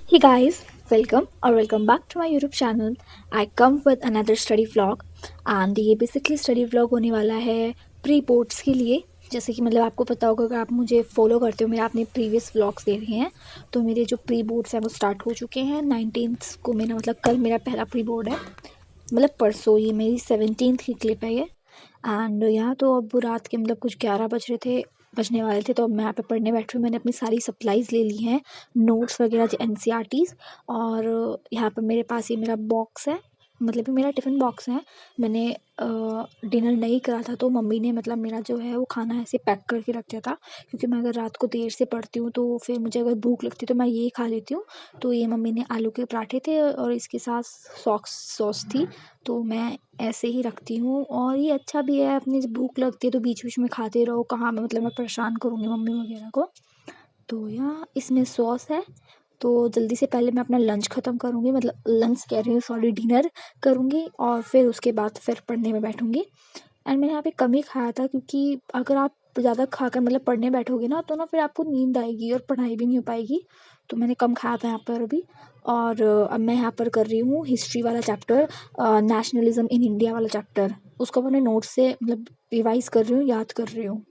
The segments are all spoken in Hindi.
Hey guys, welcome back to my YouTube channel. I come with another study vlog and ये बेसिकली स्टडी व्लॉग होने वाला है प्री बोर्ड्स के लिए। जैसे कि मतलब आपको पता होगा अगर आप मुझे फॉलो करते हो, मेरे आपने प्रीवियस व्लॉग्स देखे हैं तो मेरे जो प्री बोर्ड्स हैं वो स्टार्ट हो चुके हैं। 19th को मेरा मतलब कल मेरा पहला प्री बोर्ड है, मतलब परसों। ये मेरी 17th की क्लिप है ये। एंड यहाँ तो अब रात के मतलब कुछ 11 बजने वाले थे, तो अब मैं यहाँ पे पढ़ने बैठी हूँ। मैंने अपनी सारी सप्लाइज़ ले ली हैं, नोट्स वगैरह जो NCERTs। और यहाँ पर मेरे पास ये मेरा बॉक्स है, मतलब ये मेरा टिफ़िन बॉक्स है। मैंने डिनर नहीं करा था तो मम्मी ने मतलब मेरा जो है वो खाना ऐसे पैक करके रख दिया था, क्योंकि मैं अगर रात को देर से पढ़ती हूँ तो फिर मुझे अगर भूख लगती है तो मैं ये खा लेती हूँ। तो ये मम्मी ने आलू के पराठे थे और इसके साथ सॉस थी, तो मैं ऐसे ही रखती हूँ। और ये अच्छा भी है, अपनी जब भूख लगती है तो बीच बीच में खाते रहो, कहाँ मैं मतलब मैं परेशान करूँगी मम्मी वगैरह को। तो यहाँ इसमें सॉस है, तो जल्दी से पहले मैं अपना लंच ख़त्म करूँगी, मतलब लंच कह रही हूँ सॉरी, डिनर करूँगी और फिर उसके बाद फिर पढ़ने में बैठूँगी। एंड मैंने यहाँ पे कम ही खाया था, क्योंकि अगर आप ज़्यादा खाकर मतलब पढ़ने बैठोगे ना तो ना फिर आपको नींद आएगी और पढ़ाई भी नहीं हो पाएगी। तो मैंने कम खाया था यहाँ पर अभी। और अब मैं यहाँ पर कर रही हूँ हिस्ट्री वाला चैप्टर, नेशनलिज्म इन इंडिया वाला चैप्टर। उसको अपने नोट्स से मतलब रिवाइज़ कर रही हूँ, याद कर रही हूँ।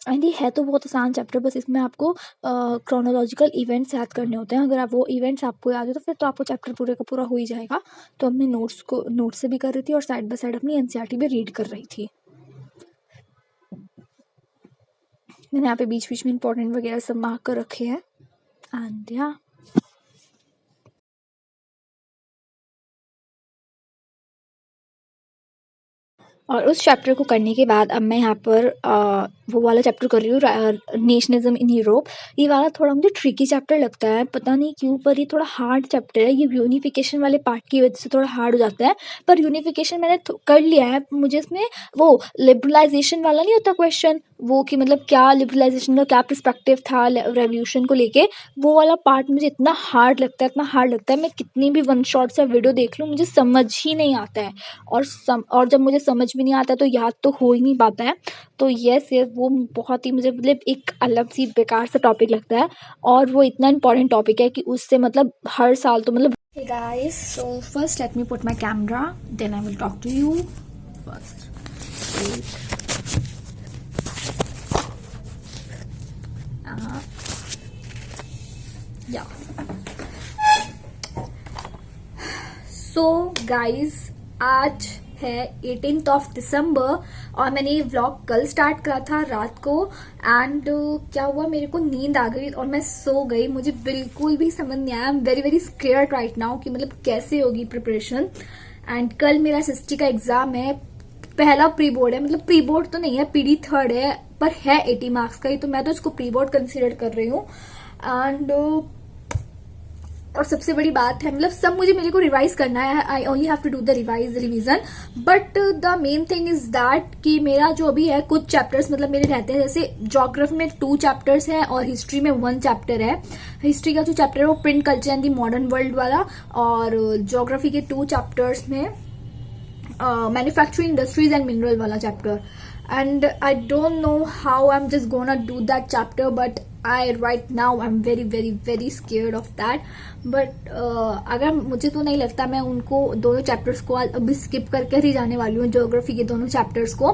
एंड ये है तो बहुत आसान चैप्टर, बस इसमें आपको क्रोनोलॉजिकल इवेंट्स याद करने होते हैं। अगर आप वो इवेंट्स आपको याद हो तो फिर तो आपको चैप्टर पूरे का पूरा हो ही जाएगा। तो अपने नोट्स से भी कर रही थी और साइड बाय साइड अपनी NCERT भी रीड कर रही थी। मैंने यहाँ पे बीच बीच में इंपॉर्टेंट वगैरह सब मार्क कर रखे हैं। एंड या और उस चैप्टर को करने के बाद अब मैं यहाँ पर वो वाला चैप्टर कर रही हूँ, नेशनलिज्म इन यूरोप। ये वाला थोड़ा मुझे ट्रिकी चैप्टर लगता है, पता नहीं क्यों, पर ये थोड़ा हार्ड चैप्टर है। ये यूनिफिकेशन वाले पार्ट की वजह से थोड़ा हार्ड हो जाता है, पर यूनिफिकेशन मैंने कर लिया है। मुझे इसमें वो लिबरलाइजेशन वाला नहीं होता क्वेश्चन, वो कि मतलब क्या लिबरलाइजेशन का क्या पर्सपेक्टिव था रेवोल्यूशन को लेके, वो वाला पार्ट मुझे इतना हार्ड लगता है, इतना हार्ड लगता है। मैं कितनी भी वन शॉट से वीडियो देख लूँ मुझे समझ ही नहीं आता है। और जब मुझे समझ भी नहीं आता तो याद तो हो ही नहीं पाता है। तो यस वो बहुत ही मुझे मतलब एक अलग सी बेकार सा टॉपिक लगता है, और वो इतना इंपॉर्टेंट टॉपिक है कि उससे मतलब हर साल तो मतलब। Hey guys, so first let me put my camera, then I will talk to you first. Wait. Yeah. So guys, आज है 18 दिसंबर और मैंने ये व्लॉग कल स्टार्ट करा था रात को। एंड क्या हुआ, मेरे को नींद आ गई और मैं सो गई। मुझे बिल्कुल भी समझ नहीं आया। I am very very scared right now कि मतलब कैसे होगी प्रिपरेशन। एंड कल मेरा SST का एग्जाम है, पहला प्री बोर्ड है, मतलब प्री बोर्ड तो नहीं है, PD 3rd है, पर है 80 मार्क्स का ही, तो मैं तो इसको प्री बोर्ड कंसिडर कर रही हूँ। एंड और सबसे बड़ी बात है, मतलब सब मेरे को रिवाइज करना है। I only have to do the revision, but the main thing is that कि मेरा जो अभी है कुछ चैप्टर्स मतलब मेरे रहते हैं, जैसे ज्योग्राफी में 2 चैप्टर्स हैं और हिस्ट्री में 1 चैप्टर है। हिस्ट्री का जो चैप्टर है वो print culture and the modern world वाला, और ज्योग्राफी के 2 चैप्टर्स में मैन्युफैक्चरिंग इंडस्ट्रीज एंड मिनरल वाला chapter. And I don't know how I'm just gonna do that chapter, but right now I'm very very very scared of that. But अगर मुझे तो नहीं लगता मैं उनको दोनों चैप्टर्स को अभी स्किप करके ही जाने वाली हूँ, ज्योग्राफी के दोनों चैप्टर्स को,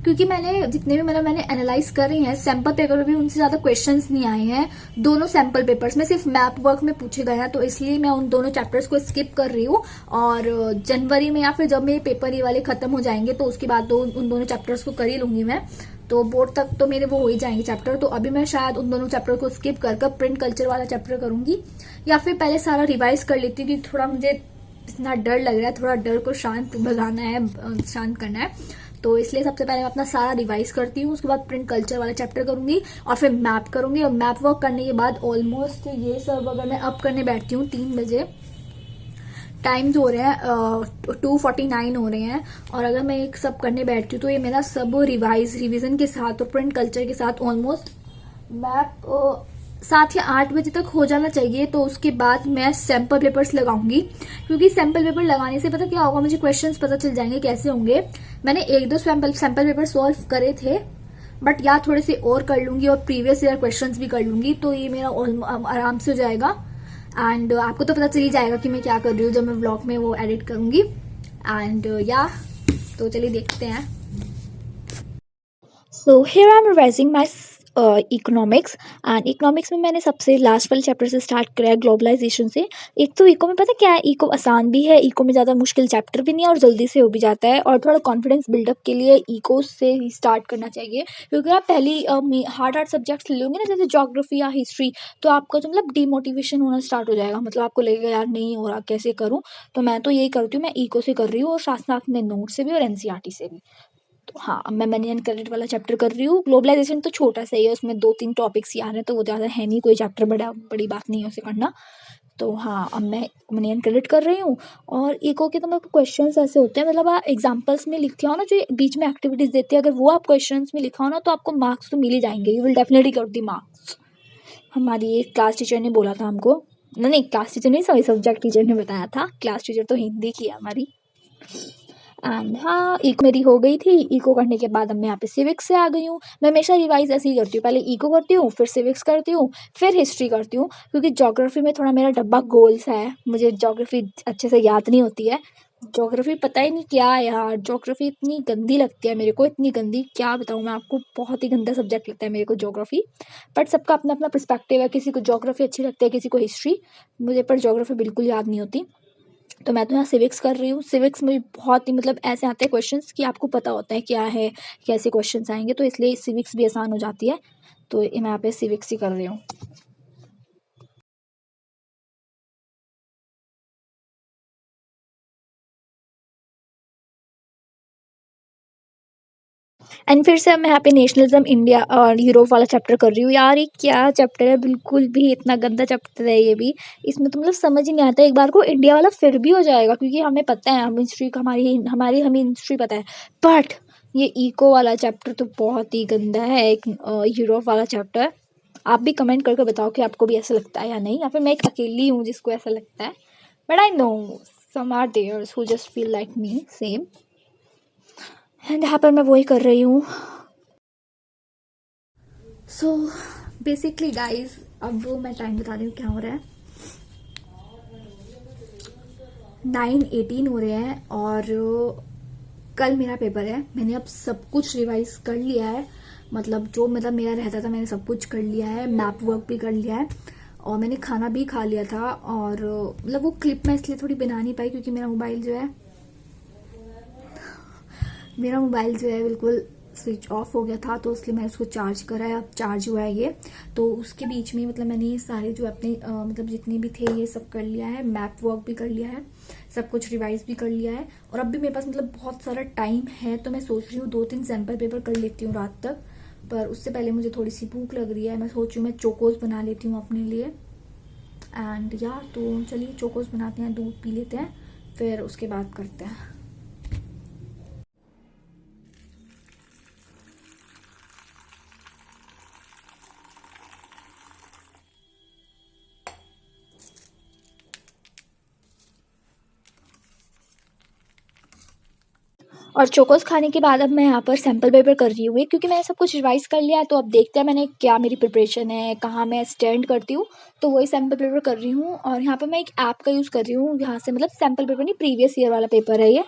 क्योंकि मैंने जितने भी मतलब मैंने एनालाइज कर रही हैं सैंपल पेपर में भी उनसे ज्यादा क्वेश्चंस नहीं आए हैं। दोनों सैंपल पेपर्स में सिर्फ मैप वर्क में पूछे गए हैं, तो इसलिए मैं उन दोनों चैप्टर्स को स्किप कर रही हूँ। और जनवरी में या फिर जब मेरे पेपर ये वाले खत्म हो जाएंगे तो उसके बाद तो उन दोनों चैप्टर्स को कर ही लूंगी मैं। तो बोर्ड तक तो मेरे वो हो ही जाएंगे चैप्टर। तो अभी मैं शायद उन दोनों चैप्टर को स्किप कर प्रिंट कल्चर वाला चैप्टर करूंगी, या फिर पहले सारा रिवाइज कर लेती हूँ, क्योंकि थोड़ा मुझे इतना डर लग रहा है, थोड़ा डर को शांत भगाना है, शांत करना है। तो इसलिए सबसे पहले मैं अपना सारा रिवाइज करती हूँ, उसके बाद प्रिंट कल्चर वाला चैप्टर करूंगी और फिर मैप करूंगी। और मैप वर्क करने के बाद ऑलमोस्ट ये सब अगर मैं अब करने बैठती हूँ 3 बजे, टाइम्स हो रहे हैं 2:49 हो रहे हैं, और अगर मैं एक सब करने बैठती हूँ तो ये मेरा सब रिवीजन के साथ और प्रिंट कल्चर के साथ ऑलमोस्ट मैप 7 या 8 बजे तक हो जाना चाहिए। तो उसके बाद मैं सैंपल पेपर्स लगाऊंगी, क्योंकि सैंपल पेपर लगाने से पता क्या होगा, मुझे क्वेश्चंस पता चल जाएंगे कैसे होंगे। मैंने 1-2 सैंपल पेपर सॉल्व करे थे बट या थोड़े से और कर लूंगी और प्रीवियस ईयर क्वेश्चंस भी कर लूंगी, तो ये मेरा आराम से हो जाएगा। एंड आपको तो पता चल ही जाएगा कि मैं क्या कर रही हूँ जब मैं व्लॉग में वो एडिट करूंगी। एंड या तो चलिए देखते हैं। So here I'm revising my economics and economics में मैंने सबसे लास्ट वाले चैप्टर से स्टार्ट करा है, ग्लोबलाइजेशन से। एक तो इको में पता क्या है, इको आसान भी है, इको में ज़्यादा मुश्किल चैप्टर भी नहीं है और जल्दी से हो भी जाता है। और थोड़ा कॉन्फिडेंस बिल्डअप के लिए इको से ही स्टार्ट करना चाहिए, क्योंकि आप पहली हार्ड सब्जेक्ट्स ले लोगे ना, जैसे जोग्राफी या हिस्ट्री, तो आपका जो मतलब डीमोटिवेशन होना स्टार्ट हो जाएगा, मतलब आपको लगेगा यार नहीं हो रहा, कैसे करूँ। तो मैं तो यही करती हूँ, मैं इको से कर रही हूँ और साथ साथ में नोट से भी और एनसीईआरटी से भी। तो हाँ, अब मैं मनी एंड क्रेडिट वाला चैप्टर कर रही हूँ। ग्लोबलाइजेशन तो छोटा सा ही है, उसमें 2-3 टॉपिक्स ही आ रहे हैं, तो वो ज़्यादा है नहीं, कोई चैप्टर बड़ी बात नहीं है उसे करना। तो हाँ, अब मैं मनी एंड क्रेडिट कर रही हूँ। और इको के तो मेरे को क्वेश्चंस ऐसे होते हैं, मतलब आप एग्जांपल्स में लिखते हो ना, जो बीच में एक्टिविटीज देते हैं, अगर वो आप क्वेश्चंस में लिखा हो ना, तो आपको मार्क्स तो मिल ही जाएंगे, you will definitely get the marks. हमारी एक क्लास टीचर ने बोला था हमको, नहीं क्लास टीचर नहीं, सॉरी सब्जेक्ट टीचर ने बताया था, क्लास टीचर तो हिंदी की है हमारी। एंड हाँ, इको मेरी हो गई थी। इको करने के बाद अब मैं यहाँ पे सिविक्स से आ गई हूँ। मैं हमेशा रिवाइज ऐसे ही करती हूँ, पहले इको करती हूँ, फिर सिविक्स करती हूँ, फिर हिस्ट्री करती हूँ, क्योंकि ज्योग्राफी में थोड़ा मेरा डब्बा गोल सा है, मुझे ज्योग्राफी अच्छे से याद नहीं होती है। ज्योग्राफी पता ही नहीं क्या है यार, ज्योग्राफी इतनी गंदी लगती है मेरे को, इतनी गंदी क्या बताऊँ मैं आपको, बहुत ही गंदा सब्जेक्ट लगता है मेरे को ज्योग्राफी। बट सबका अपना अपना पर्सपेक्टिव है, किसी को ज्योग्राफी अच्छी लगती है, किसी को हिस्ट्री। मुझे पर ज्योग्राफी बिल्कुल याद नहीं होती। तो मैं तो यहाँ सिविक्स कर रही हूँ। सिविक्स में भी बहुत ही मतलब ऐसे आते हैं क्वेश्चंस कि आपको पता होता है क्या है, कैसे क्वेश्चंस आएंगे, तो इसलिए सिविक्स भी आसान हो जाती है। तो मैं यहाँ पे सिविक्स ही कर रही हूँ। एंड फिर से मैं यहाँ पे नेशनलिज्म इंडिया और यूरोप वाला चैप्टर कर रही हूँ। यार ये क्या चैप्टर है, बिल्कुल भी इतना गंदा चैप्टर है ये भी। इसमें तो मतलब समझ ही नहीं आता, एक बार को इंडिया वाला फिर भी हो जाएगा, क्योंकि हमें पता है, हम हिस्ट्री हमें हिस्ट्री पता है। बट ये इको वाला चैप्टर तो बहुत ही गंदा है, एक यूरोप वाला चैप्टर। आप भी कमेंट करके बताओ कि आपको भी ऐसा लगता है या नहीं, या फिर मैं एक अकेली हूँ जिसको ऐसा लगता है। But I know some are there's who just feel like me same. And यहाँ पर मैं वही कर रही हूँ। सो बेसिकली गाइज, अब मैं टाइम बता रही हूँ क्या हो रहा है। 9:18 हो रहे हैं और कल मेरा पेपर है। मैंने अब सब कुछ रिवाइज कर लिया है, मतलब जो मतलब मेरा रहता था मैंने सब कुछ कर लिया है, मैप वर्क भी कर लिया है और मैंने खाना भी खा लिया था। और मतलब वो क्लिप मैं इसलिए थोड़ी बना नहीं पाई क्योंकि मेरा मोबाइल जो है बिल्कुल स्विच ऑफ हो गया था, तो इसलिए मैं उसको चार्ज करा है, अब चार्ज हुआ है ये। तो उसके बीच में मतलब मैंने ये सारे जो अपने मतलब जितने भी थे ये सब कर लिया है, मैप वर्क भी कर लिया है, सब कुछ रिवाइज भी कर लिया है। और अब भी मेरे पास मतलब बहुत सारा टाइम है, तो मैं सोच रही हूँ 2-3 सैम्पल पेपर कर लेती हूँ रात तक। पर उससे पहले मुझे थोड़ी सी भूख लग रही है, मैं सोच रही हूँ मैं चोकोस बना लेती हूँ अपने लिए। एंड या तो चलिए चोकोस बनाते हैं, दूध पी लेते हैं, फिर उसके बाद करते हैं। और चोकोस खाने के बाद अब मैं यहाँ पर सैम्पल पेपर कर रही हूँ, क्योंकि मैंने सब कुछ रिवाइज कर लिया है। तो अब देखते हैं मैंने क्या मेरी प्रिपरेशन है, कहाँ मैं स्टैंड करती हूँ। तो वही सैम्पल पेपर कर रही हूँ और यहाँ पर मैं एक ऐप का यूज़ कर रही हूँ, यहाँ से मतलब सैम्पल पेपर नहीं, प्रीवियस ईयर वाला पेपर है ये।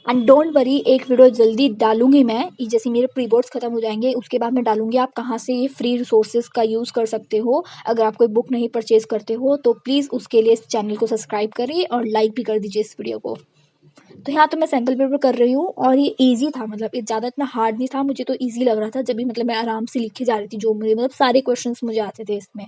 एंड डोंट वरी, एक वीडियो जल्दी डालूंगी मैं, जैसे मेरे प्री बोर्ड्स खत्म हो जाएंगे उसके बाद मैं डालूंगी आप कहाँ से ये फ्री रिसोर्सेज का यूज़ कर सकते हो। अगर आप कोई बुक नहीं परचेज करते हो तो प्लीज़ उसके लिए इस चैनल को सब्सक्राइब करिए और लाइक भी कर दीजिए इस वीडियो को। तो यहाँ तो मैं सैम्पल पेपर कर रही हूँ और ये इजी था, मतलब ये ज़्यादा इतना हार्ड नहीं था, मुझे तो इजी लग रहा था जब भी मतलब मैं आराम से लिखे जा रही थी, जो मुझे मतलब सारे क्वेश्चंस मुझे आते थे इसमें।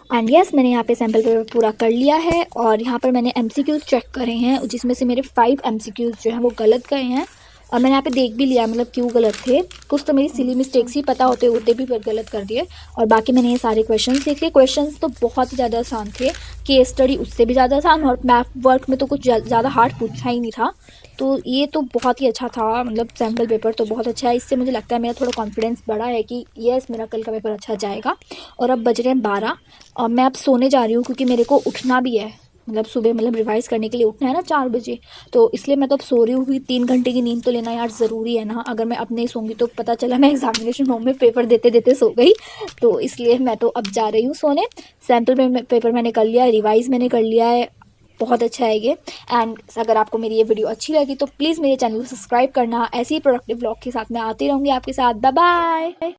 एंड यस मैंने यहाँ पे सैम्पल पेपर पूरा कर लिया है और यहाँ पर मैंने MCQs चेक करे हैं जिसमें से मेरे 5 MCQs जो हैं वो गलत गए हैं और मैंने यहाँ पे देख भी लिया मतलब क्यों गलत थे। कुछ तो मेरी सिली मिस्टेक्स ही पता होते होते भी पर गलत कर दिए और बाकी मैंने ये सारे क्वेश्चंस देखे। क्वेश्चंस तो बहुत ही ज़्यादा आसान थे, केस स्टडी उससे भी ज़्यादा आसान और मैथ वर्क में तो कुछ ज़्यादा हार्ड पूछा ही नहीं था। तो ये तो बहुत ही अच्छा था, मतलब सैम्पल पेपर तो बहुत अच्छा है। इससे मुझे लगता है मेरा थोड़ा कॉन्फिडेंस बढ़ा है कि यस मेरा कल का पेपर अच्छा जाएगा। और अब बज रहे हैं 12 और मैं अब सोने जा रही हूँ क्योंकि मेरे को उठना भी है, मतलब सुबह मतलब रिवाइज़ करने के लिए उठना है ना 4 बजे, तो इसलिए मैं तो अब सो रही हूँ। 3 घंटे की नींद तो लेना यार ज़रूरी है ना। अगर मैं अब नहीं सोऊंगी तो पता चला मैं एग्जामिनेशन हॉल में पेपर देते देते सो गई। तो इसलिए मैं तो अब जा रही हूँ सोने। सैम्पल पेपर मैंने कर लिया है, रिवाइज़ मैंने कर लिया है, बहुत अच्छा है ये। एंड अगर आपको मेरी ये वीडियो अच्छी लगी तो प्लीज़ मेरे चैनल को सब्सक्राइब करना। ऐसे ही प्रोडक्टिव ब्लॉग के साथ मैं आती रहूँगी आपके साथ। Bye bye.